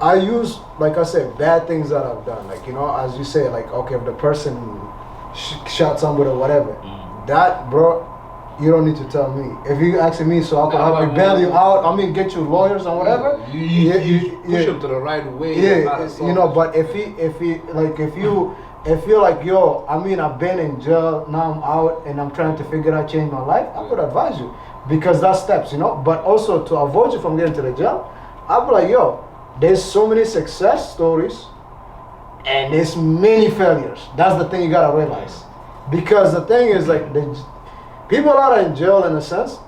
I use, like I said, bad things that I've done. Like, you know, as you say, like, okay, if the person shot somebody or whatever, that, bro, you don't need to tell me. If you asking me, so I can help you bail you out. I mean, get you lawyers or whatever. You push him to the right way. Yeah, you know. But if you're like, yo, I mean, I've been in jail, now I'm out, and I'm trying to figure out change my life, I would advise you, because that's steps, you know. But also to avoid you from getting to the jail, I'd be like, yo, there's so many success stories, and there's many failures. That's the thing you gotta realize, because the thing is, like, people are in jail in a sense.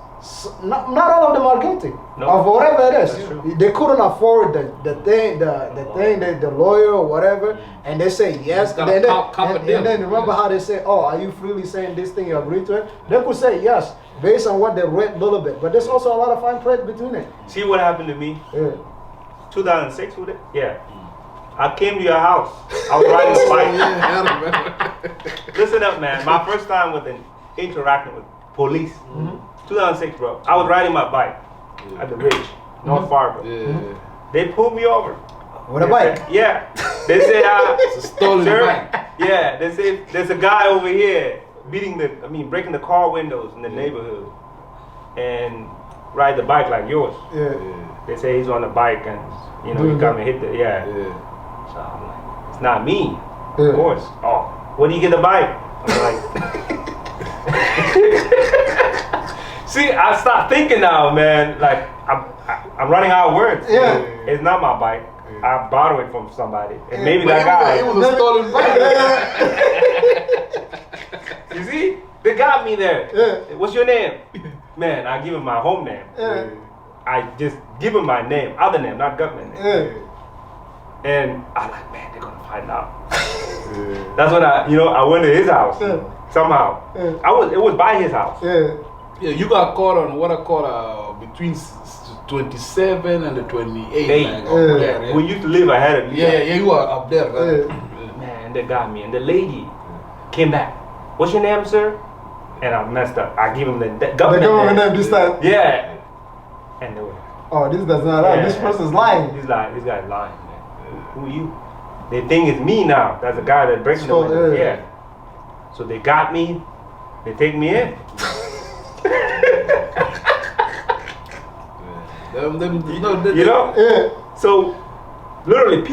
Not all of them are guilty of whatever it is. They couldn't afford the lawyer or whatever, and they say yes. And then remember how they say, "Oh, are you freely saying this thing? You agree to it?" They could say yes based on what they read a little bit, but there's also a lot of fine print between it. See what happened to me? Yeah. 2006 with it? Yeah. I came to your house. I was riding a bike. I remember. Listen up, man. My first time with interacting with police. 2006, bro. I was riding my bike at the ridge, North Fargo. They pulled me over. With a bike? Yeah. They said, it's a stolen bike. Yeah, they said there's a guy over here breaking the car windows in the neighborhood and ride the bike like yours. Yeah. They say he's on the bike and he come and hit the So I'm like, it's not me. Of course. Oh, where do you get the bike? I'm like see, I stopped thinking now, man. Like I'm running out of words. Yeah. It's not my bike. I borrowed it from somebody, and maybe that guy. It was a stolen bike. You see, they got me there. Yeah. What's your name? Man, I give him my home name. Yeah. I just give him my name, other name, not government name. Yeah. And I'm like, man, they're gonna find out. That's when I went to his house somehow. It was by his house. Yeah, you got caught on what I call between 27 and the 28. Like, we used to live ahead of me. Yeah, you were up there. Right? Man, they got me. And the lady came back. What's your name, sir? And I messed up. I give him the government name this time. Yeah. And they were, oh, this does not lie. This person's lying. This guy's lying, man. Who are you? They think it's me now. That's the guy that breaks the window. Yeah. So they got me. They take me in. So literally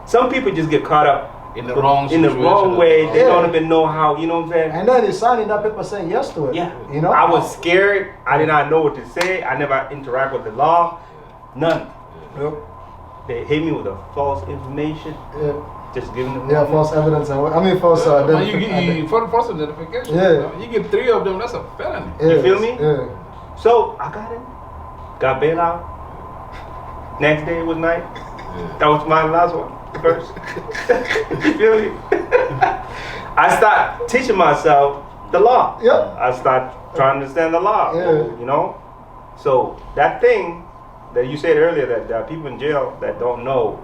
some people just get caught up in the wrong way. They don't even know how, you know what I'm saying? And then they signing that paper saying yes to it. Yeah. You know? I was scared. I did not know what to say. I never interact with the law. None. Yep. They hit me with a false information. Yeah. Just giving them false evidence. False false identification. Yeah. You get 3 of them, that's a felony. You feel me? Yeah. So I got in, got bailed out. Next day was night. That was my last one. First. You feel me? I start teaching myself the law. Yep. I start trying to understand the law. Yeah. You know? So that thing that you said earlier, that there are people in jail that don't know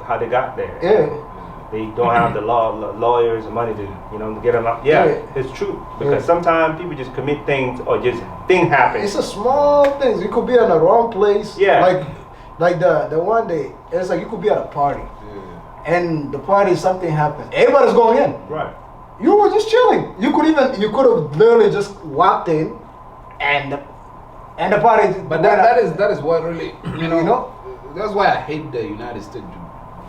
how they got there. Yeah. They don't have the lawyers and money to get them out. Yeah, it's true. Because sometimes people just commit things or just things happen. It's a small things. You could be in the wrong place. Yeah. Like the one day, it's like you could be at a party. And the party, something happened. Everybody's going in. Right. You were just chilling. You could have literally just walked in and the party. But that is what really, you know, that's why I hate the United States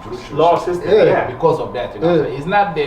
judicial law system. Because of that. You know, it's not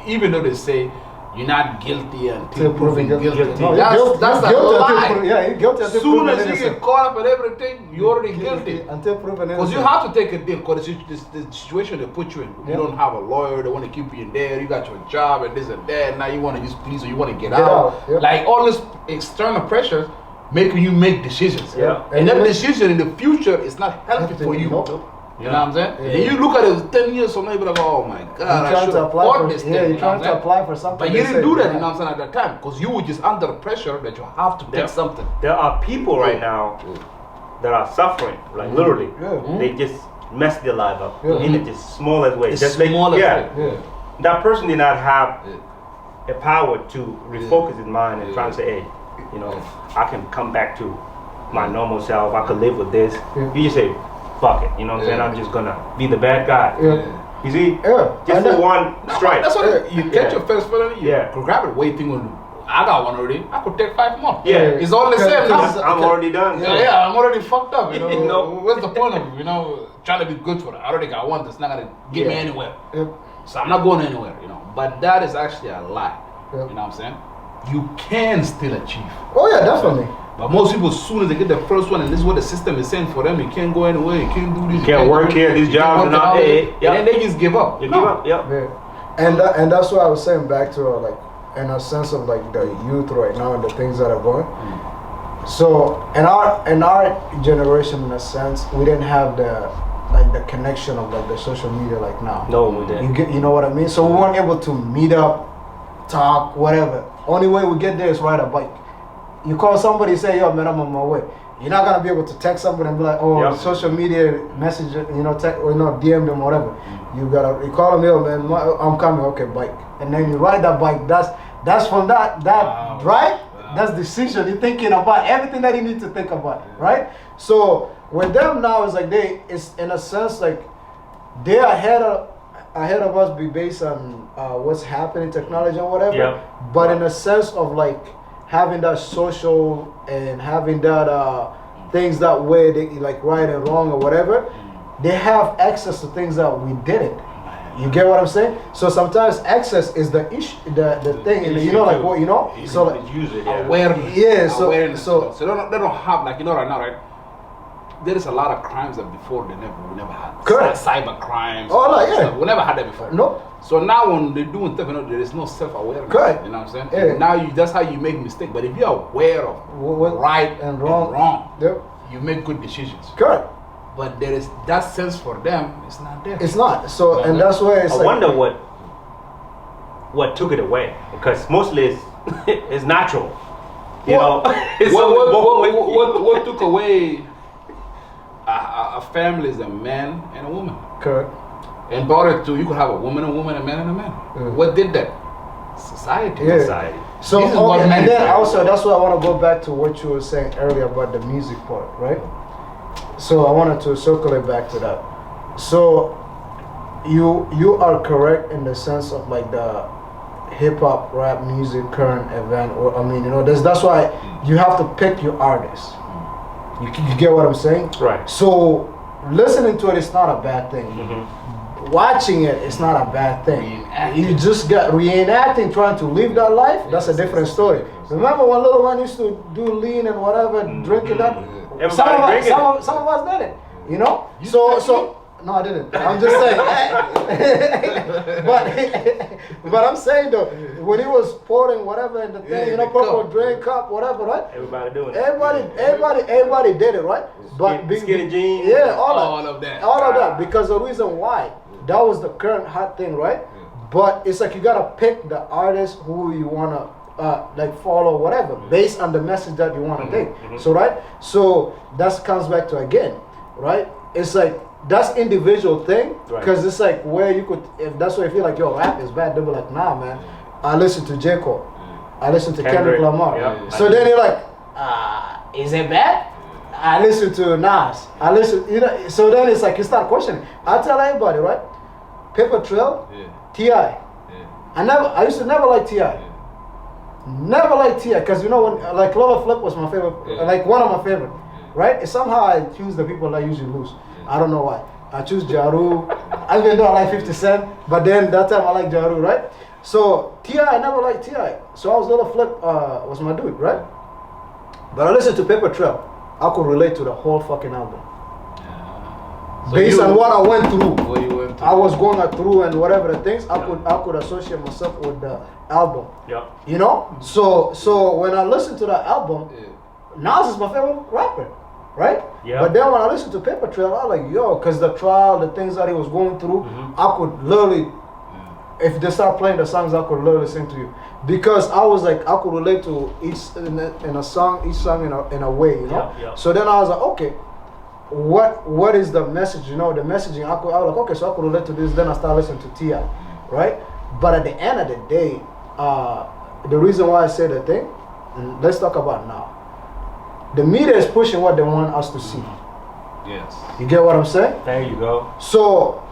even though they say you're not guilty until proven guilty. No, that's a lie. You're guilty until soon proven as innocent. you get caught up in everything, you're already guilty. Until proven innocent. Because you have to take a deal. Because the situation they put you in, you don't have a lawyer. They want to keep you in there. You got your job and this and that. Now you want to use police or you want to get out. Yep. Like all this external pressures making you make decisions. Yeah. And that decision in the future is not healthy for you. Nope. You know what I'm saying? Yeah. And you look at it 10 years from now, you'll be like, oh my God, I should have bought this thing. Yeah, you're trying to apply for something. But you didn't do that, you know what I'm saying, at that time. Because you were just under pressure that you have to take something. There are people right now that are suffering, like literally. They just mess their life up in the smallest way. That person did not have a power to refocus his mind and try to say, hey, I can come back to my normal self. I could live with this. You just say, fuck it, you know what I'm saying? I'm just gonna be the bad guy. You see? Just for one strike. That's what you catch your first felony. You grab it, waiting on. I got one already. I could take 5 more. It's all the same. I'm already done. I'm already fucked up. You know, what's the point of trying to be good for it? I already got one that's not gonna get me anywhere. So I'm not going anywhere. But that is actually a lie. You know what I'm saying? You can still achieve. Oh yeah, definitely. But most people, as soon as they get the first one, and this is what the system is saying for them, you can't go anywhere, you can't do this. You can't work here, these jobs are not there. And then they just give up. You give up, And that's what I was saying back to like, in a sense of like the youth right now and the things that are going. So in our generation, in a sense, we didn't have the connection of like the social media like now. No, we didn't. You know what I mean? So we weren't able to meet up, talk, whatever. Only way we get there is ride a bike. You call somebody, say, yo, man, I'm on my way. You're not gonna be able to text somebody and be like, oh, social media message, text, or DM them, whatever. You call them, yo, man, I'm coming. Okay, bike, and then you ride that bike. That's from that right. That's decision. You're thinking about everything that you need to think about, right? So with them now, it's like it's in a sense like they're ahead of us, be based on what's happening, technology and whatever. But in a sense of like having that social and having that things that way, they like right and wrong or whatever, they have access to things that we didn't. You get what I'm saying? So sometimes access is the issue, the thing, like what so like use it, awareness. So they don't have right now, right? There is a lot of crimes that before we never had. Correct. Cyber crimes. Oh, we never had that before. No. So now when they're doing stuff, there is no self-awareness. Correct. You know what I'm saying? Now that's how you make mistakes. But if you're aware of right and wrong, you make good decisions. Correct. But there is that sense for them. It's not there. It's not. So and that's why it's I wonder what took it away, because mostly it's natural. What took away a family is a man and a woman. Correct. And brought it to, you could have a woman, a man, and a man. What did that? Society. Society. So and then also that's why I want to go back to what you were saying earlier about the music part, right? So I wanted to circulate back to that. So you are correct in the sense of like the hip hop, rap music, current event, or that's why you have to pick your artists. You get what I'm saying? Right. So listening to it is not a bad thing. Watching it, it's not a bad thing. You just got reenacting, trying to live that life. That's a different story. Remember when Little One used to do lean and whatever, drinking that? Some of us did it, So no, I didn't. I'm just saying. but I'm saying though, when he was pouring whatever in the thing, purple drink cup, whatever, right? Everybody doing it. Everybody did it, right? But skinny jeans. All of that. Because the reason why that was the current hot thing, right? But it's like you gotta pick the artist who you wanna follow, whatever, based on the message that you wanna take. So so that comes back to again, right? It's like that's individual thing, because it's like where you could, if that's why you feel like your rap is bad, they'll be like, nah, man, I listen to J. Cole, I listen to Kendrick Lamar. So then you're like, is it bad? I listen to Nas, I listen, so then it's like you start questioning. I tell everybody, right? Paper Trail, T.I. I used to never like T.I. Never like T.I. because when like Lola Flip was my favorite, like one of my favorite, right? And somehow I choose the people that usually lose. I don't know why. I choose Jaru. Even though I like 50 Cent, but then that time I like Jaru, right? So T.I. I never liked T.I. So I was Little Flip was my dude, right? But I listened to Paper Trail. I could relate to the whole fucking album. So based on what I went through. I was going through and whatever the things, I could associate myself with the album. So when I listened to that album, Nas is my favorite rapper. Right? But then when I listened to Paper Trail, I was like, because the trial, the things that he was going through, I could literally, if they start playing the songs, I could literally sing to you. Because I was like, I could relate to each song in a way, So then I was like, okay, what is the message, the messaging, I was like, okay, so I could relate to this, then I started listening to T.I., right? But at the end of the day, the reason why I say the thing, let's talk about now. The media is pushing what they want us to see. Yes. You get what I'm saying? There you go. So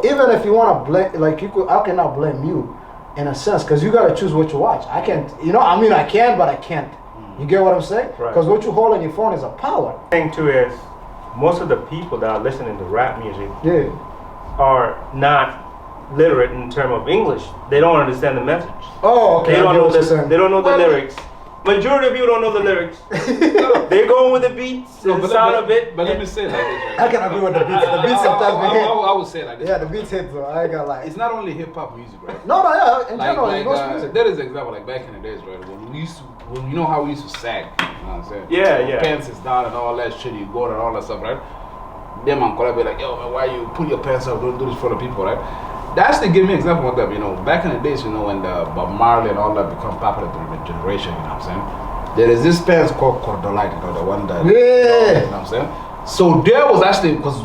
even if you want to blame, like I cannot blame you in a sense, because you got to choose what you watch. I can't, I can, but I can't. You get what I'm saying? Because what you hold on your phone is a power. The thing too is, most of the people that are listening to rap music are not literate in terms of English. They don't understand the message. Oh, okay. They don't know the lyrics. Majority of you don't know the lyrics. They're going with the beats and the sound of it. But let me say it like this. Right? I can agree with the beats. The beats sometimes I would say it like this. Yeah, the beats hit though. I ain't gonna lie. It's not only hip hop music, right? No, yeah. In general, like, music. That is an example. Like back in the days, right? When you know how we used to sag. You know what I'm saying? Yeah. Pants is down and all that shit. You go and all that stuff, right? Them man could be like, yo man, why you put your pants up? Don't do this for the people, right? That's to give me an example of that. Back in the days, when the Bob Marley and all that become popular during the generation. You know what I'm saying? There is this pants called Cordolite, the one that you know what I'm saying? So there was actually, because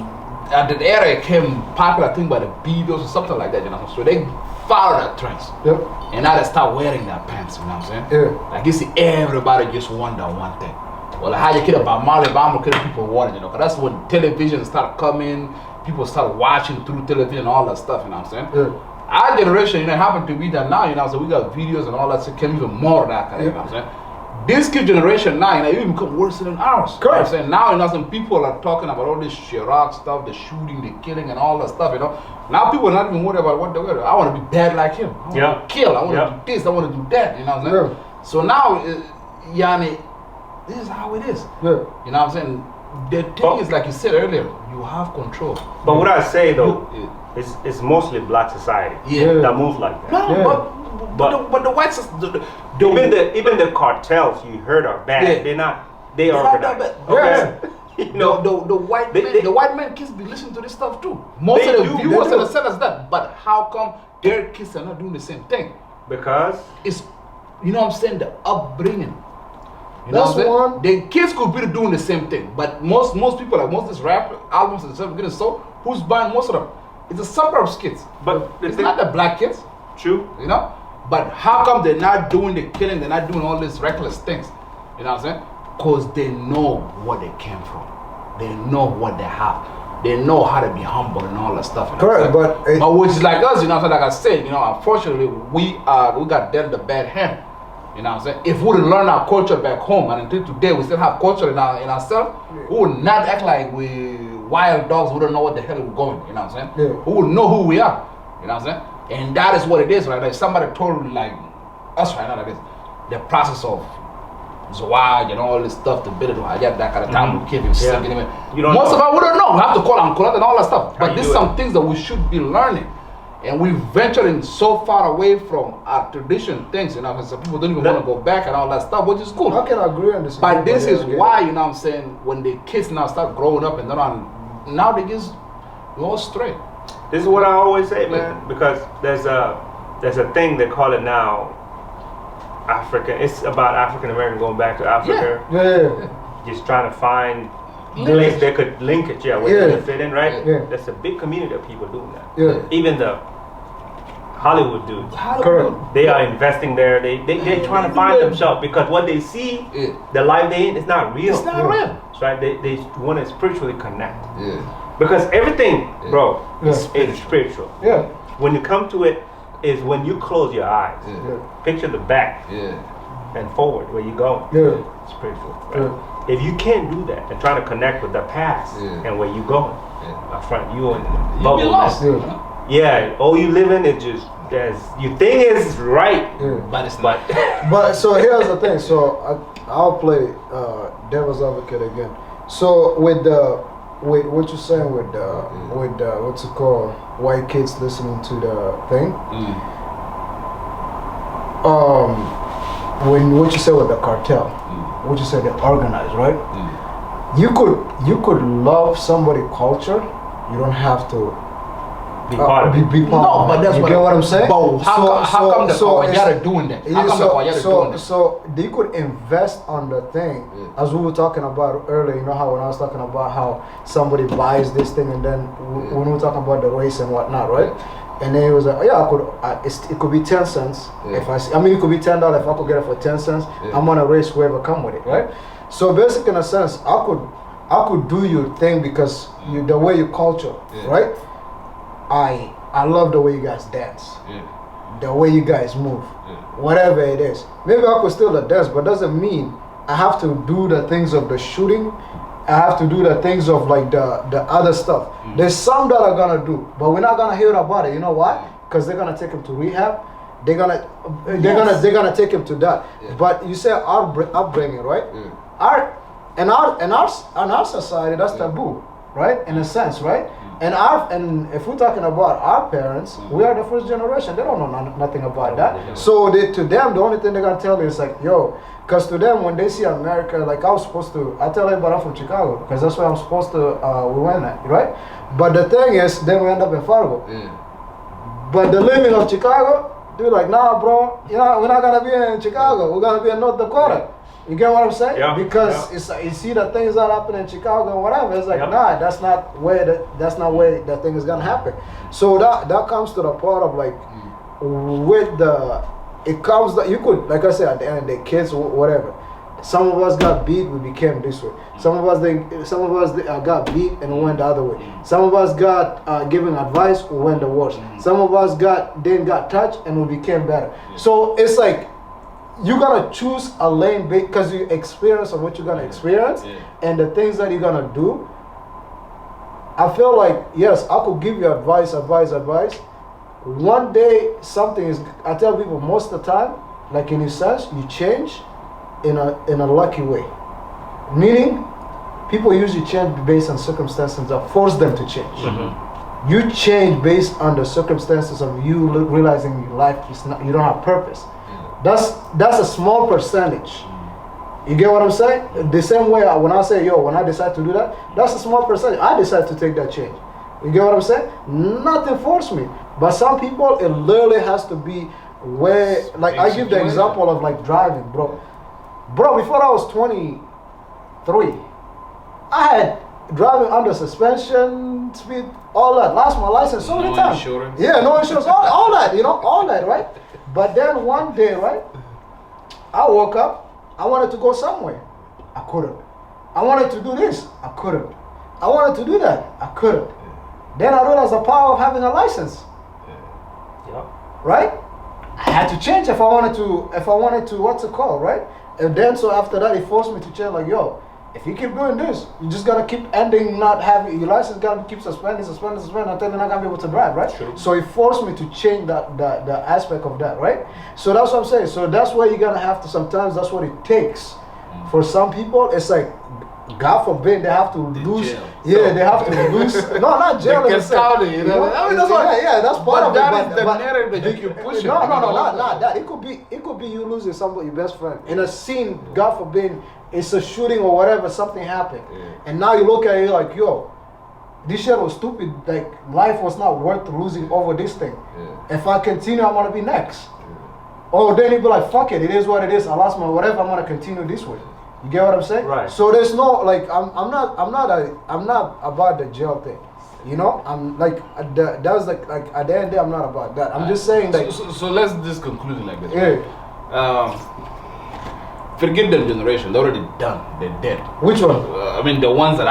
at that era it came popular, I think by the Beatles or something like that, so they followed that trends. Yep. And now they start wearing that pants, you know what I'm saying? Yeah. Like you see everybody just wonder one thing. Well, how you kid about Marley, but people wanted, because that's when television started coming, people started watching through television and all that stuff, you know what I'm saying? Yeah. Our generation, it happened to be that now, so we got videos and all that, so it came even more of that, you know what I'm saying? This kid generation now, it become worse than ours. Correct. You know what I'm saying? Now, some people are talking about all this Chirac stuff, the shooting, the killing, and all that stuff, Now people are not even worried about what they wear. I want to be bad like him. I want to kill. I want to do this. I want to do that. You know what I'm saying? Yeah. So now, Yanni, this is how it is. Yeah. You know what I'm saying? The thing is, like you said earlier, you have control. But what I say though, it's mostly black society that moves like that. No, but the whites, even the cartels you heard are bad. They are bad. Okay. The white men kids be listening to this stuff too. Most of the viewers are the same as that. But how come their kids are not doing the same thing? Because it's, you know what I'm saying, the upbringing. You know what I'm saying? The kids could be doing the same thing, but most people, like most of these rap albums and stuff getting sold, who's buying most of them? It's the suburbs kids. But it's not the black kids. True. But how come they're not doing the killing, they're not doing all these reckless things? You know what I'm saying? Because they know what they came from. They know what they have. They know how to be humble and all that stuff. Correct, but which is like us, like I said, unfortunately, we got dealt the bad hand. You know what I'm saying? If we would learn our culture back home, and until today we still have culture in ourselves, we would not act like we wild dogs. We don't know what the hell we're going. You know what I'm saying? Yeah. We would know who we are. You know what I'm saying? And that is what it is, right? Like somebody told like us right now, like this, the process of Zawaj and all this stuff, the bit of that kind of time we came in. Most of us we don't know. We have to call Uncle and all that stuff. But there's some things that we should be learning. And we're venturing so far away from our tradition things, because some people don't even want to go back and all that stuff, which is cool. I can agree on this. But this is why, you know what I'm saying, when the kids now start growing up and now they just go straight. This is what I always say, man, because there's a thing they call it now, African. It's about African American going back to Africa. Yeah. Just trying to find place they could link it, where they fit in, right? Yeah. There's a big community of people doing that. Yeah. Even the Hollywood dudes. Correct. They are investing there. They're trying to find themselves because what they see, the life they in, it's not real. It's not real. That's right. They want to spiritually connect. Yeah. Because everything, bro, is spiritual. Yeah. When you come to it, is when you close your eyes. Yeah. Picture the back. Yeah. And forward where you go. Yeah. Spiritual. Right? Yeah. If you can't do that and try to connect with the past and where you going, front you and you'll be lost. Yeah, all you living is just you think is right, but it's not. But so here's the thing. So I'll play devil's advocate again. So with what you're saying with what's it called, white kids listening to the thing. When what you say with the cartel, what you say they organized, right? You could love somebody culture. You don't have to be part of it. No, but that's what I'm saying. But how come the Kawajara doing that? How come the Kawajara doing that? So they could invest on the thing, as we were talking about earlier. How when I was talking about how somebody buys this thing, and then when we were talking about the race and whatnot, right? And then he was like, it could be 10 cents. If it could be $10 if I could get it for 10 cents. I'm gonna race whoever come with it, right? So basically, in a sense, I I could do your thing because the way you culture, right? I love the way you guys dance, the way you guys move, whatever it is. Maybe I could still dance, but doesn't mean I have to do the things of the shooting. I have to do the things of like the other stuff. There's some that are gonna do, but we're not gonna hear about it. You know why? Because they're gonna take him to rehab. They're gonna take him to that. But you say our upbringing, right? In our society, that's taboo, right? In a sense, right? And if we're talking about our parents, we are the first generation. They don't know nothing about that. So to them, the only thing they're gonna tell you is like, yo, because to them, when they see America, like I tell everybody I'm from Chicago, because that's where I'm supposed to, we went at, right? But the thing is, then we end up in Fargo. But the living of Chicago, they're like, nah, bro, you know, we're not gonna be in Chicago. We're gonna be in North Dakota. You get what I'm saying? Yeah. Because it's you see the things that happen in Chicago and whatever. It's like, nah, that's not where that thing is gonna happen. So that comes to the part of like, with it comes that you could, like I said, at the end of the day, kids, whatever. Some of us got beat, we became this way. Some of us got beat and went the other way. Some of us got given advice, we went the worst. Some of us got touched and we became better. So it's like you gotta choose a lane because you experience on what you're gonna experience and the things that you're gonna do. I feel like yes, I could give you advice. One day something is. I tell people most of the time, like in a sense, you change in a lucky way. Meaning, people usually change based on circumstances that force them to change. You change based on the circumstances of you realizing your life is not, you don't have purpose. That's a small percentage. You get what I'm saying? The same way when I say, when I decide to do that, that's a small percentage. I decide to take that change. You get what I'm saying? Nothing forced me. But some people, it literally has to be where, like I give the example of like driving, bro. Before I was 23, I had driving under suspension, speed, all that. Lost my license so many times. Insurance. Yeah, no insurance, all that, all that, right? But then one day, right, I woke up, I wanted to go somewhere. I couldn't. I wanted to do this. I couldn't. I wanted to do that. I couldn't. Then I realized the power of having a license. Right? I had to change if I wanted to, what's it called, right? And then so after that, it forced me to change, like, if you keep doing this, you just gotta keep ending not having, your license gotta keep suspending until you're not gonna be able to drive, right? True. So it forced me to change the aspect of that, right? So that's what I'm saying. So that's where you're gonna have to, sometimes that's what it takes. For some people, it's like, God forbid they have to lose. Jail. Yeah, they have to lose. No, not jail. That's part of it, you know? I mean, that's what. Yeah, that's part of it. That is the narrative that you push. No, not that. It could be you losing somebody, your best friend. In a scene, God forbid, it's a shooting or whatever, something happened. And now you look at it like, this shit was stupid. Like, life was not worth losing over this thing. If I continue, I'm gonna be next. Or then you'd be like, fuck it, it is what it is. I lost my whatever, I'm gonna continue this way. You get what I'm saying? Right. So there's no like I'm not about the jail thing. I'm like that was like at the end of the day I'm not about that. I'm just saying like so let's just conclude it like this. Forget the generation, they're already done. They're dead. Which one? I mean the one that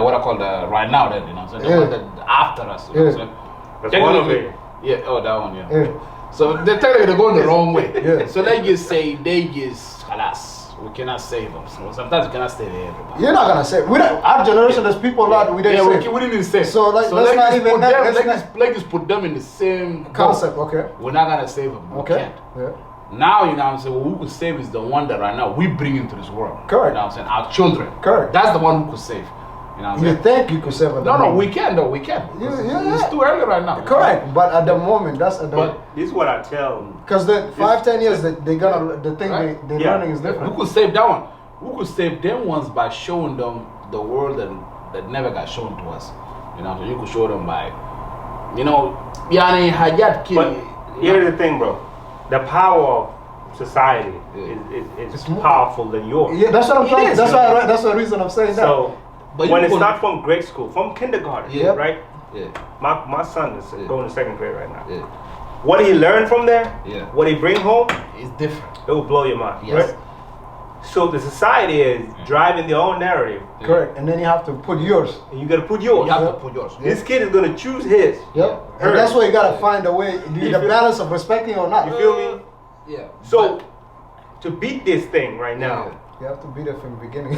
what I call the right now that so the one that after us. That's one of it. Yeah, that one, yeah. So they're technically going the wrong way. So they just halas. We cannot save them. So sometimes you cannot save everybody. You're not gonna save. Our generation, there's people that we didn't save. We didn't save. So let's not even. Let's just put them in the same concept. Okay. We're not gonna save them. We can't. Yeah. Now you know what I'm saying. Who could save is the one that right now we bring into this world. Correct. You know what I'm saying. Our children. Correct. That's the one who could save. You know what I'm saying? You think you could save them? No, we can though. We can. It's too early right now. Correct. But at the moment, that's at the. But this is what I tell. Because the 5-10 years they're gonna the thing right. they're learning is different. Who could save that one? Who could save them ones by showing them the world that never got shown to us? You know, so you could show them by, Yani Hayat Kid. But here's the thing, bro. The power of society is powerful than yours. Yeah, that's what I'm saying. That's the reason I'm saying that. So, when it starts from grade school, from kindergarten, right? Yeah. My son is going to second grade right now. Yeah. What he learned from there, what he bring home, is different. It will blow your mind. Yes. Right? So the society is driving their own narrative. Correct. And then you have to put yours. And you gotta put yours. You have to put yours. This kid is gonna choose his. Yep. And that's why you gotta find a way, the balance of respecting or not. You feel me? Yeah. So to beat this thing right now. You have to beat it from the beginning.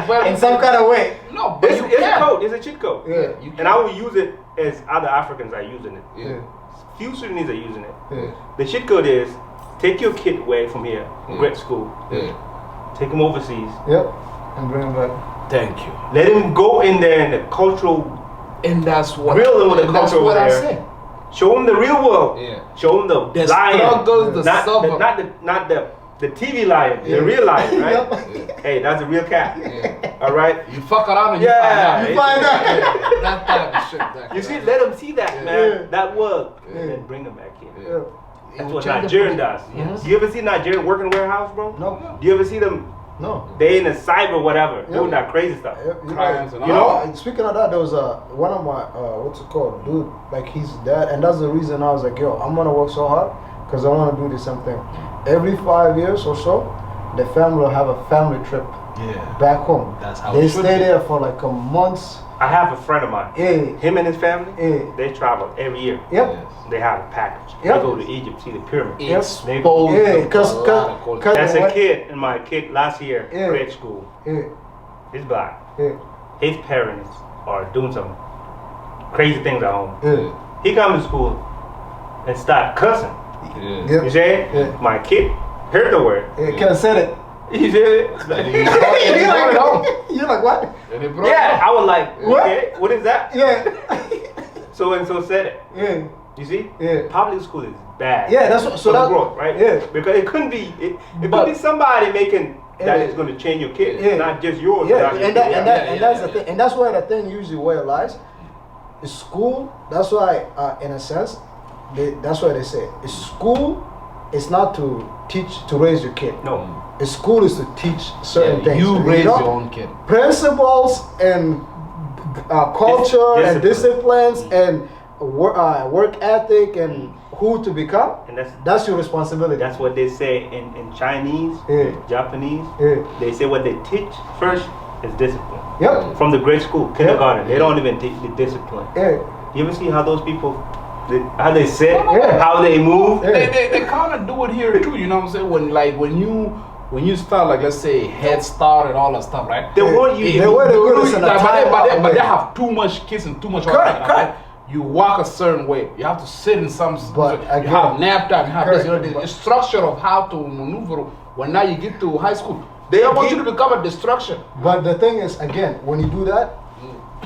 Well, in some kind of way. No, but it's a code. It's a cheat code. Yeah. And I will use it as other Africans are using it. Yeah. Few Sudanese are using it. Yeah. The cheat code is take your kid away from here, grade school. Yeah. Take him overseas. Yep. And bring him back. Thank you. Let him go in there in the cultural. And that's what. Real with the that's culture what over I there. said. Show him the real world. Yeah. Show him the lion. Struggles, the suffer. Not the TV lion, the real lion, right? Yep. Hey, that's a real cat. Yeah. All right. You fuck around and You find out. Yeah. That type of shit. That You see, let him see that, man. Yeah. That world, Yeah. and then bring him back here. Yeah. That's what Nigerian does. Yes. Do you ever see Nigerian working warehouse, bro? No. Do you ever see them? No. They in the cyber, whatever, Yeah. doing that crazy stuff. Crimes and You all. know? Speaking of that, there was one of my what's it called, dude, like he's dad, and that's the reason I was like, yo, I'm gonna work so hard because I want to do the same thing. Every 5 years or so, the family will have a family trip Yeah. back home. That's how they it should stay be. there for like a month. I have a friend of mine. Yeah. Him and his family, Yeah. they travel every year. Yep. Yes. They have a package. Yep. They go to Egypt, see the pyramid. Yes. Exposed Yeah, to because a lot of culture. That's a kid, and my kid last year, Yeah. grade school, Yeah. he's black. Yeah. His parents are doing some crazy things at home. Yeah. He comes to school and start cussing. Yeah. Yeah. You see? Yeah. My kid heard the word. Yeah. Can't say it. You see it? You're like what? And it broke Yeah, up. I was like, What? okay, what is that? Yeah. So and so said it. Yeah. You see? Yeah. Public school is bad. Yeah, that's what. So For the that growth, right? Yeah. Because it couldn't be. It But- could be somebody making that Yeah. is going to change your kid, Yeah. not just yours. Yeah, not just and that, yours. and that, Yeah, and yeah, that's yeah, the thing, and that's where the thing usually where it lies. Is school. That's why, in a sense, that's why they say it's school. It's not to teach to raise your kid. No. It's school is to teach certain things. You raise know? your own kid. Principles and culture and disciplines and work ethic and who to become. And That's your responsibility. that's what they say in Chinese, Yeah. Japanese. Yeah. They say what they teach first is discipline. Yep. From the grade school, kindergarten, they don't even teach the discipline. Yeah. You ever see how those people, how they sit, Yeah. how they move? Yeah. They kind of do it here too. You know what I'm saying? When you start, like, let's say Head Start and all that stuff, right? They want you. They want to do this in a but they have too much kids and too much. Correct, right? correct. You walk a certain way. You have to sit in some. But you again, have nap time. You have this. You know, correct, the structure of how to maneuver. When now you get to high school, they don't want you to become a distraction. But the thing is, again, when you do that,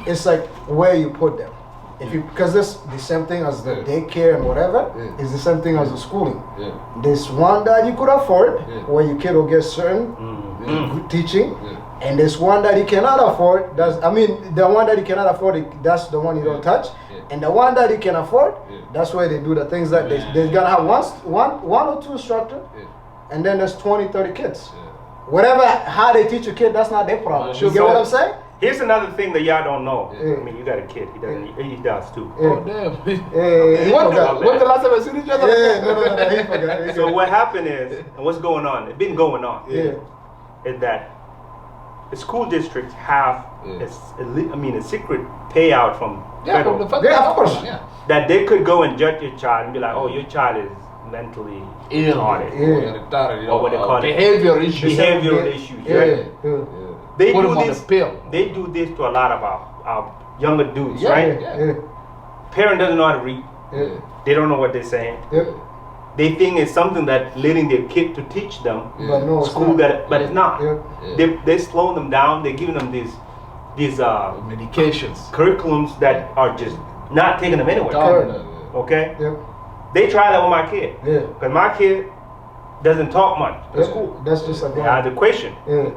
it's like where you put them. If you, because this the same thing as the daycare and whatever, Yeah. is the same thing as the schooling. Yeah. There's one that you could afford, Yeah. where your kid will get certain good teaching, Yeah. and there's one that you cannot afford. The one that you cannot afford, that's the one you don't touch. Yeah. And the one that you can afford, Yeah. that's where they do the things that they're gonna have one or two instructors, Yeah. and then there's 20, 30 kids. Yeah. Whatever, how they teach a kid, that's not their problem. Sure. You get what I'm saying? Here's another thing that y'all don't know. Yeah. I mean, you got a kid. He doesn't. He does too. Yeah. Oh damn. He When forgot. the last time I seen each other? Yeah, no, he forgot. So what happened is, and what's going on? It's been going on. Yeah. Is that the school districts have Yeah. a secret payout from Yeah, federal from the federal Yeah, of course. government, yeah. that they could go and judge your child and be like, oh, your child is mentally Ill. retarded. Yeah. Or what they call it. Behavior issues. Behavioral Yeah. issues. Yeah. Right? Yeah. They Put do them on this. the pill. They do this to a lot of our younger dudes, Yeah. right? Yeah. Parent doesn't know how to read. Yeah. They don't know what they're saying. Yep. They think it's something that leading their kid to teach them. But no, it's School not. but it's not. Yeah. They're slowing them down. They're giving them these Medications. curriculums that are just not taking them anywhere. Correct. Okay? Yep. They try that with my kid. Yeah. Because my kid doesn't talk much at Yep. school. That's just a They have the question, Yeah.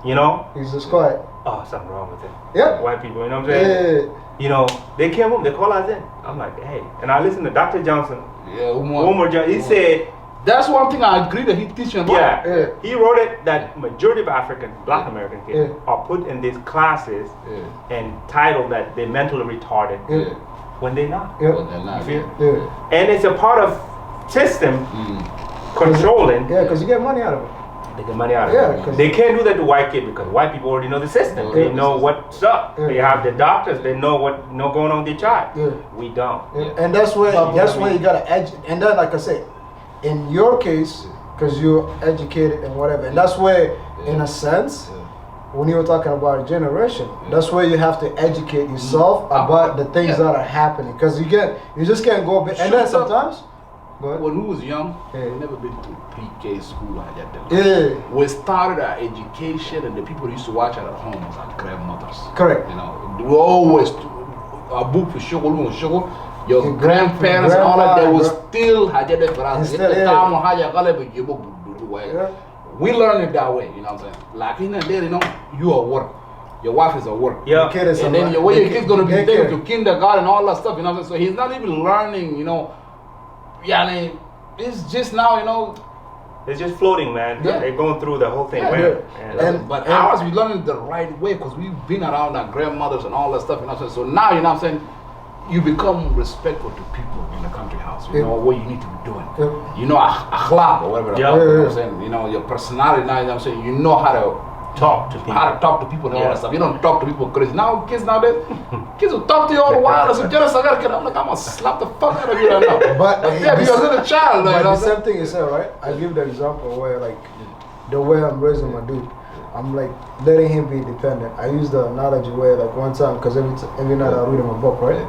you know? He's just quiet. Oh, something wrong with it. Yeah. White people, you know what I'm saying? Yeah. You know, they came home, they call us in. I'm like, hey. And I listened to Dr. Johnson. Yeah, Umar Johnson. He said, that's one thing I agree that he teaching about. yeah, Yeah. he wrote it that majority of African, black American kids Yeah. are put in these classes Yeah. and titled that they're mentally retarded Yeah. when they're not. Yeah. But they're not. You feel? Yeah. And it's a part of system controlling. Yeah, because you get money out of it. They get money out of it. They can't do that to white kids because white people already know the system. They know what's up. They have the doctors. They know what's going on with their child. We don't. And that's where you gotta and then like I say, in your case, because you're educated and whatever, and that's where, in a sense, when you were talking about a generation, that's where you have to educate yourself about the things that are happening. Because you just can't go. And then sometimes. When we was young, we never been to PK school like that. We started our education, and the people who used to watch it at home was our grandmothers. Correct. You know, we always a book for sugar. Your grandparents and all that, they was still had it for us. We learned it that way. You know what I'm saying? Like in there, you know, you are work. Your wife is at work. Yeah. And then your kid's gonna be taken to kindergarten and all that stuff. You know what I'm saying? So he's not even learning. You know. Yeah, I mean, it's just now, you know. It's just floating, man. Yeah. They're going through the whole thing. But ours, we learned it the right way because we've been around our grandmothers and all that stuff. You know, so now, you know what I'm saying, you become respectful to people in the country house. You know what you need to be doing. You know, akhlaq or whatever. You know what I'm saying? You know, your personality now, you know what I'm saying, you know how to talk to people and all that stuff. You don't talk to people crazy. Now kids nowadays, kids will talk to you all the while. I'm like, I'm gonna slap the fuck out of you right now. But yeah, you're a little child. But the same thing you said, right? I give the example where like the way I'm raising my dude, I'm like letting him be independent. I use the analogy where like one time, because every night I read him a book, right?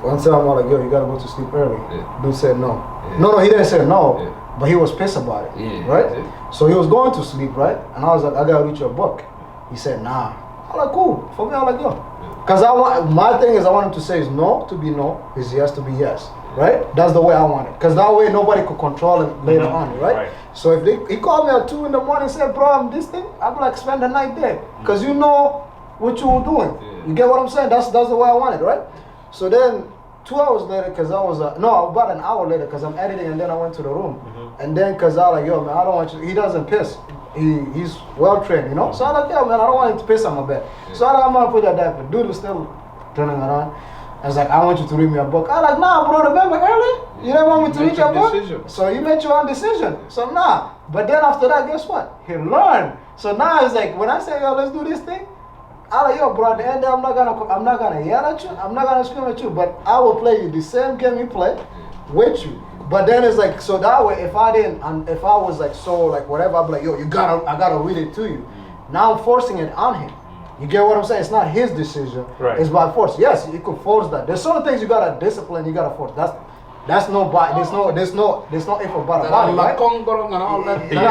One time I'm like, yo, you gotta go to sleep early. Dude said no. No, he didn't say no. But he was pissed about it, right? So he was going to sleep, right? And I was like, I gotta read your book. He said, nah. I'm like, cool. For me, I'm like, yo. Because my thing is I want him to say is no to be no, is yes to be yes, right? That's the way I want it. Because that way nobody could control it later on, right? So if he called me at 2 in the morning and said, bro, I'm this thing, I'm like, spend the night there. Because you know what you were doing. You get what I'm saying? That's the way I want it, right? So then 2 hours later, because I was, about an hour later, because I'm editing, and then I went to the room. And then, because I was like, yo, man, I don't want you, he doesn't piss. He's well trained, you know? So I'm like, yo, man, I don't want him to piss on my bed. So I'm going to put that diaper. Dude was still turning around. I was like, I want you to read me a book. I'm like, nah, bro, remember earlier? You didn't want me to read your book? So you made your own decision. So nah. But then after that, guess what? He learned. So now it's like, when I say, yo, let's do this thing, I'm like, yo, bro, at the end, I'm not gonna yell at you. I'm not gonna scream at you. But I will play you the same game you play with you. But then it's like, so that way, if I was like so like whatever, I'd be like, yo, I gotta read it to you. Now I'm forcing it on him. You get what I'm saying? It's not his decision. Right. It's by force. Yes, you could force that. There's certain things you gotta discipline. You gotta force. That's no body. There's no if about a body, right? No,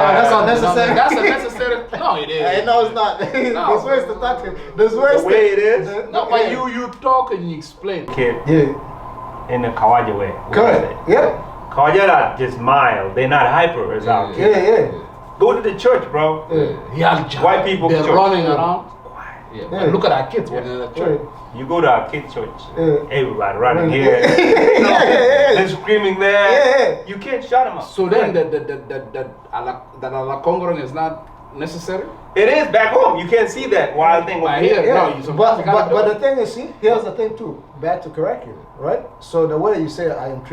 that's unnecessary. That's unnecessary. No, it is. No, it's not. There's ways to talk to him. There's ways the way it is. No, but you talk and you explain. Kid. Yeah. In the Kawaja way. Correct. Yeah. Kawaja are just mild. They're not hyper as our kids. Yeah. Go to the church, bro. Yeah. White people. They're running around. Yeah. Look at our kids when they're in the church. You go to our kids' church, everybody running here, they're screaming there. You can't shut them up. So then that ala congregation is not necessary? It is back home. You can't see that wild thing over here. But the thing is, see, here's the thing too. Bad to correct you, right? So the way you say I am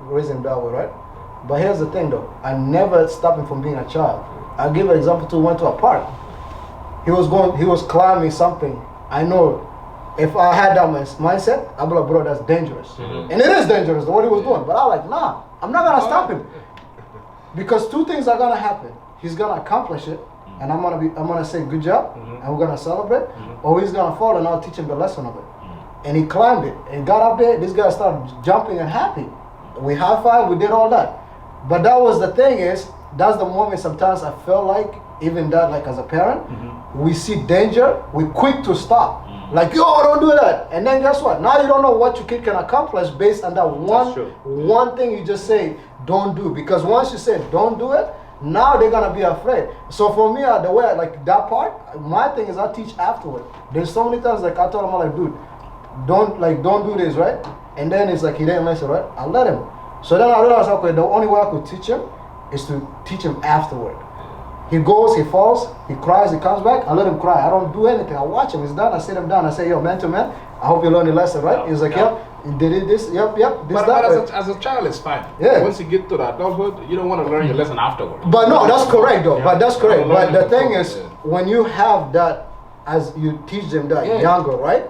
raising that way, right? But here's the thing though. I never stopped him from being a child. I'll give an example too. Went to a park. He was climbing something. I know if I had that mindset, I'd be like, bro, that's dangerous. And it is dangerous, what he was doing. But I'm like, nah, I'm not gonna stop him. Because 2 things are gonna happen. He's gonna accomplish it, and I'm gonna say good job, and we're gonna celebrate, or he's gonna fall and I'll teach him the lesson of it. And he climbed it and got up there, this guy started jumping and happy. We high-fived, we did all that. But that was the thing is, that's the moment sometimes I felt like, even that, like as a parent, we see danger, we quick to stop. Like, yo, don't do that. And then guess what? Now you don't know what your kid can accomplish based on that one thing you just say, don't do. Because once you say, don't do it, now they're going to be afraid. So for me, the way, like that part, my thing is I teach afterward. There's so many times, like I told him, I'm like, dude, don't do this, right? And then it's like, he didn't listen, right? I let him. So then I realized, okay, the only way I could teach him is to teach him afterward. He goes, he falls, he cries, he comes back, I let him cry. I don't do anything. I watch him, he's done, I sit him down, I say, yo, man to man, I hope you learn your lesson, right? He's like, yep, did it this, yep, this, but that. As a child, it's fine. Yeah. Once you get to the adulthood, you don't want to learn your lesson afterwards. But no, that's correct though. Yeah. But that's correct. But the thing is, Yeah. when you have that, as you teach them that younger, right?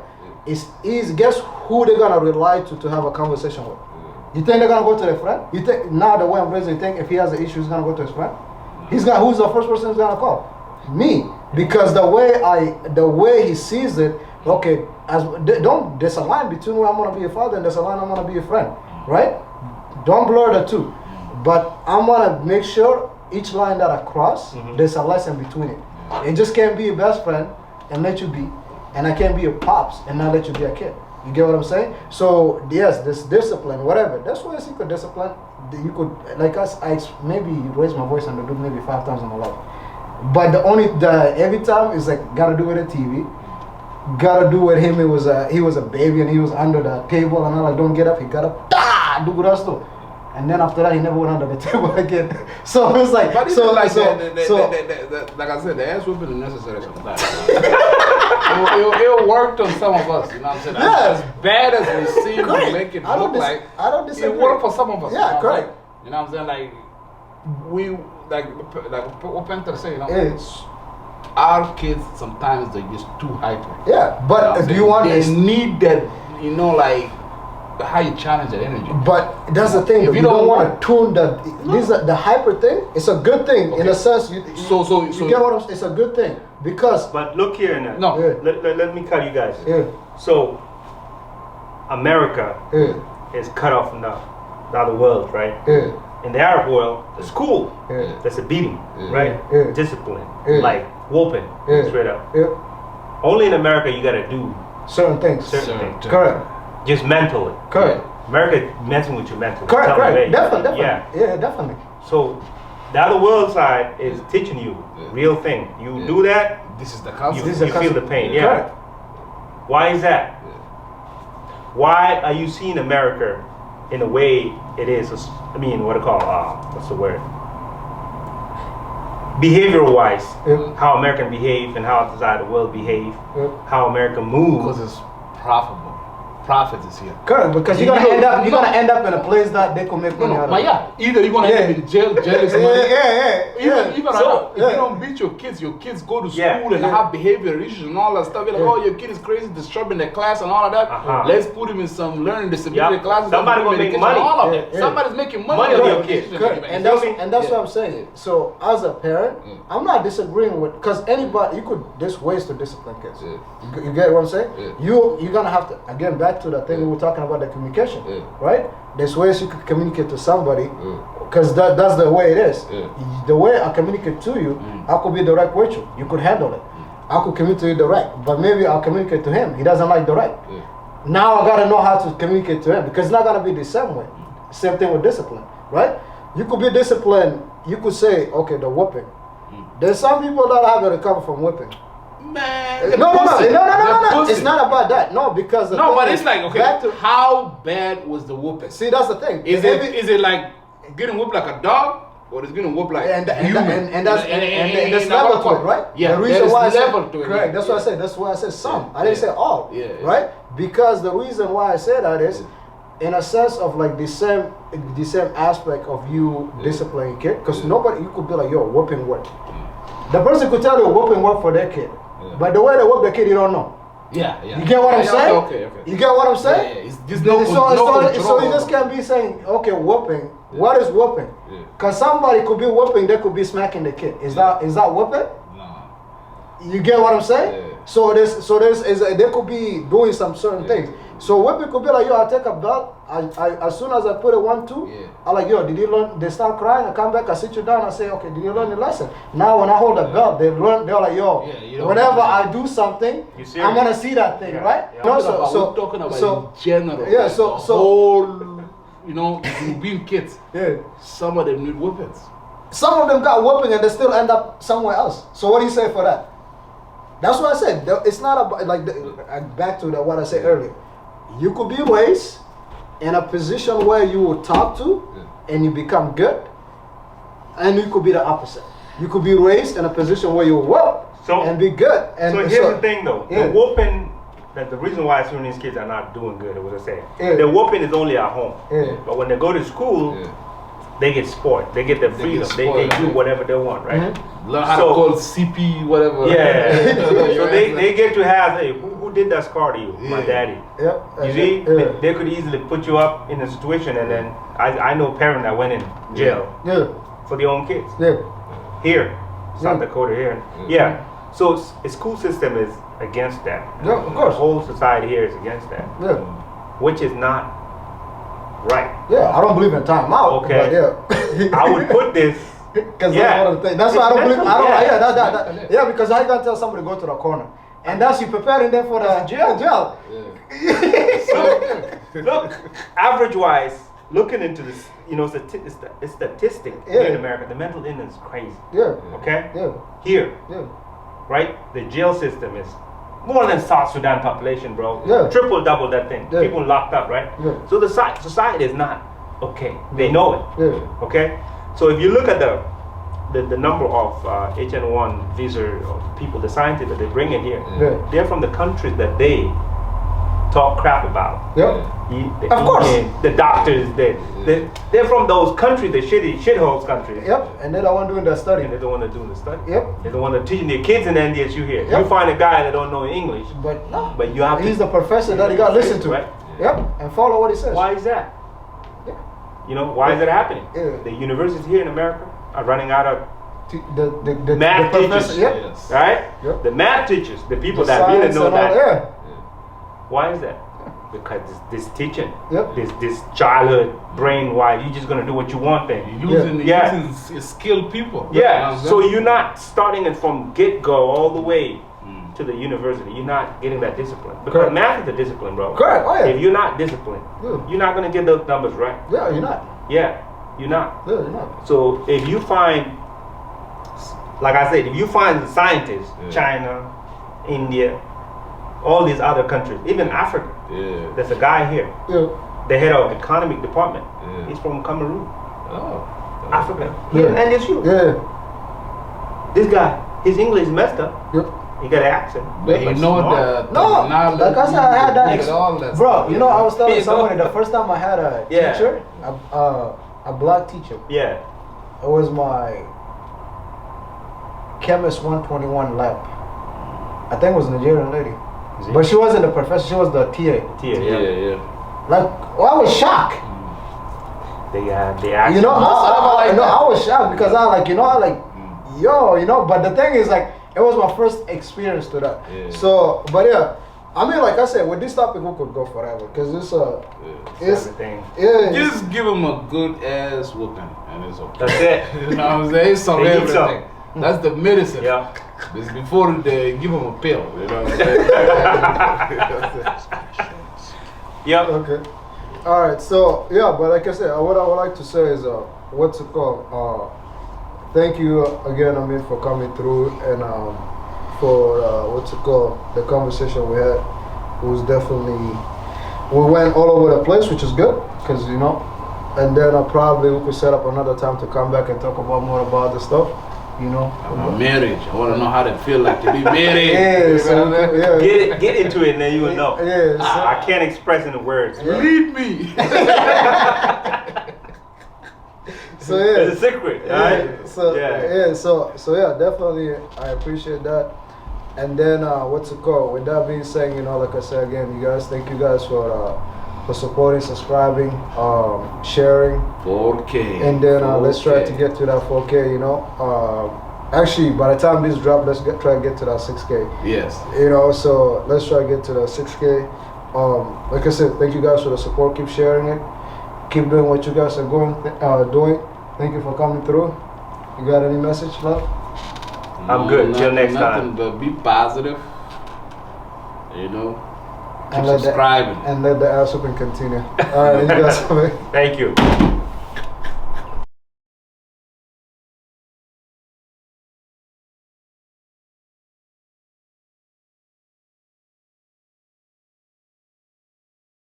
It's easy. Guess who they're gonna rely to have a conversation with? You think they're gonna go to their friend? You think now the way I'm raising, you think if he has an issue, he's gonna go to his friend? He's gonna. Who's the first person he's gonna call? Me, because the way he sees it. Okay, don't there's a line between where I'm gonna be a father and there's a line I'm gonna be a friend, right? Don't blur the two. But I'm gonna make sure each line that I cross, there's a lesson between it. It just can't be a best friend and let you be, and I can't be a pops and not let you be a kid. You get what I'm saying? So yes, this discipline, whatever. That's why I seek a discipline. You could, like us, I maybe raise my voice on the dude maybe 5 times in my life. But every time is like gotta do it at TV. Gotta do with him. He was a baby and he was under the table and I'm like, don't get up. He got up, do good stuff. And then after that, he never went under the table again. So it's like, but so like so, like I said, the ass whooping is necessary sometimes. It worked on some of us, you know what I'm saying? As bad as we seem to make it look like, I don't disagree. it worked for some of us. Yeah, you know correct. You know what I'm saying? Like what Panther say, you know? It's, our kids sometimes they're just too hyper. yeah, but You know do you want they need that, you know, like how you challenge that energy. But that's the thing. If You don't want to tune that. The hyper thing. It's a good thing in a sense. You get what I'm saying? It's a good thing because. But look here now. No. Yeah. Let me cut you guys. Yeah. So, America is cut off from the other world, right? Yeah. In the Arab world, the school, Yeah. that's a beating, right? Yeah. Discipline, Yeah. like whooping, Yeah. straight up. Yeah. Only in America you gotta do Certain things. certain things, Correct. just mentally. Correct. America messing with you mentally. Correct. Tell me, Correct. hey, Definitely. Yeah. Yeah. Definitely. So, the other world side is teaching you real thing. You do that, This is the you, concept. This is the you feel the pain. Yeah. Correct. Why is that? Why are you seeing America in the way it is? I mean, what do you call what's the word? Behavioral wise, how American behave and how outside the world behave, how America moves. Because it's profitable. Profit is here. Correct. Because you're gonna end up in a place that they can make money out of. But yeah, either you're gonna end up in jail, Even right now, if you don't beat your kids go to school and have behavioral issues and all that stuff. You're like, oh, your kid is crazy, disturbing the class and all of that. Let's put him in some learning disability classes. Somebody will make money. All of it. Somebody's making money on your kids. And that's what I'm saying. So as a parent, I'm not disagreeing with, because anybody, there's ways to discipline kids. You get what I'm saying? You're gonna have to, again, back to the thing we were talking about, the communication, right? There's ways you could communicate to somebody, because that's the way it is. The way I communicate to you, I could be direct with you. You could handle it. I could communicate to you direct, but maybe I'll communicate to him. He doesn't like direct. Now I gotta know how to communicate to him, because it's not gonna be the same way. Same thing with discipline, right? You could be disciplined. You could say, okay, the whooping. There's some people that have to recover from whipping. Man, no. It's not about that. No, because but it's like, okay, how bad was the whooping? See, that's the thing. Is it like getting whooped like a dog, or is getting whooped like human? And that's level to it, right? Yeah, the reason why level to it. Correct. That's what I said. That's why I said some. I didn't say all. Right? Because the reason why I say that is, in a sense of like the same aspect of you disciplining kid, because nobody, you could be like, yo, whooping work. The person could tell you whooping work for their kid, but the way they whoop the kid, you don't know. Yeah. You get what I'm saying? Okay. You get what I'm saying? Yeah. It's just no so you just can't be saying, okay, whooping. What is whooping? Because somebody could be whooping, they could be smacking the kid. Is that whooping? No. You get what I'm saying? So they could be doing some certain things. So whooping could be like, yo, I take a belt. As soon as I put it 1, 2, I'm like, yo, did you learn? They start crying. I come back, I sit you down, I say, okay, did you learn the lesson? Now when I hold the belt, they're like, yo, whenever I do something, I'm gonna see that thing, right? We're talking about in general. Yeah, whole, being kids. Yeah. Some of them need whoopings. Some of them got whooping and they still end up somewhere else. So what do you say for that? That's what I said. It's not about, like, back to what I said earlier. You could be raised in a position where you will talk to and you become good, and you could be the opposite. You could be raised in a position where you whoop and be good. And so here's the thing though, the whooping that the reason why Sudanese kids are not doing good, as I said, Yeah. the whooping is only at home. Yeah. But when they go to school, they get spoiled. They get the freedom. They do whatever they want, right? Learn how to call CP, whatever. Yeah. So they get to have, hey, who did that scar to you? My daddy. Yep. You see, they could easily put you up in a situation, and then I know a parent that went in jail for their own kids. Yeah. Here, South Dakota here. Yeah. So the school system is against that. Yeah, of course. The whole society here is against that. Yeah. Which is not right. Yeah, I don't believe in time out. Okay. But yeah. I would put this. Because that's one of the things. That's why I don't believe. I don't. Yeah, because I can't tell somebody to go to the corner, and that's you preparing them for the jail. So, look, average-wise, looking into this, you know, statistic here in America, the mental illness is crazy. Yeah. Okay. Yeah. Here. Yeah. Right. The jail system is more than South Sudan population, bro. Yeah. Triple, double that thing. Yeah. People locked up, right? Yeah. So the society is not okay. They know it. Yeah. Okay. So if you look at the number of HN1 visa of people, the scientists that they bring in here, they're from the countries that they talk crap about. Yep. Of course. The doctors, they're from those countries, the shitholes countries. Yep. And they're the one doing the study. And they're the one that doing the study. Yep. They're the one that teaching their kids in the NDSU here. Yep. You find a guy that don't know English, But no. but you have He's to. the professor that you got to listen to. Right? Yep. And follow what he says. Why is that? Yeah. You know, why is it happening? Yeah. The universities here in America are running out of The math teachers. Yep. Yes. Right? Yep. The math teachers, the people The that really science know and all that. that. Why is that? Because this teaching, Yep. this childhood brain, why you just gonna do what you want thing. Using skilled people. Yeah. So you're not starting it from get go all the way to the university. You're not getting that discipline because Correct. math is a discipline, bro. Correct. Oh, yeah. If you're not disciplined, you're not gonna get those numbers right. Yeah, you're not. Yeah, you're not. Yeah, you're not. So if you find, like I said, if you find scientists, China, India, all these other countries, even Africa, there's a guy here, the head of economic department. He's from Cameroon, Africa. And it's you. Yeah. This guy, his English is messed up. Yep. He got an accent. But you know the No, knowledge, like I said, I had that. all that Bro, stuff. you know, I was telling somebody the first time I had a Yeah. teacher, a black teacher. Yeah. It was my chemist 121 lab. I think it was a Nigerian lady. But she wasn't the professor, she was the TA. Yeah. Like, well, I was shocked. They actually. You know, I was shocked because I like, you know, I like, yo, you know, but the thing is like, it was my first experience to that. Yeah. So, but yeah, I mean, like I said, with this topic, we could go forever because it's it's everything. Yeah. Just give him a good ass whooping and it's okay. That's it. You know what I'm saying? It's on They need everything. That's the medicine. Yeah. It's before they give him a pill. You know what I'm saying? Yep. Okay. All right. So yeah, but like I said, what I would like to say is what's it called? Thank you again, I mean, for coming through and for what's it called? The conversation we had was definitely, we went all over the place, which is good because you know, and then probably we could set up another time to come back and talk about more about the stuff. You know, about marriage. I want to know how to feel like to be married. Yeah, so, yeah. Get into it and then you will know. Yeah, so, I can't express in the words. Lead me. So yeah, It's a secret, right? So yeah, so yeah, definitely I appreciate that. And then what's it called? With that being said, you know, like I said again, you guys, thank you guys for supporting, subscribing, sharing. 4K. And then let's try to get to that 4K. You know, actually by the time this drop, let's try to get to that 6K. Yes. You know, so let's try to get to the 6K. Like I said, thank you guys for the support. Keep sharing it. Keep doing what you guys are doing. Thank you for coming through. You got any message, love? I'm good. Till next nothing time. But be positive. You know. Keep And subscribing. And let the ass whooping continue. All right, you guys have it. Thank you.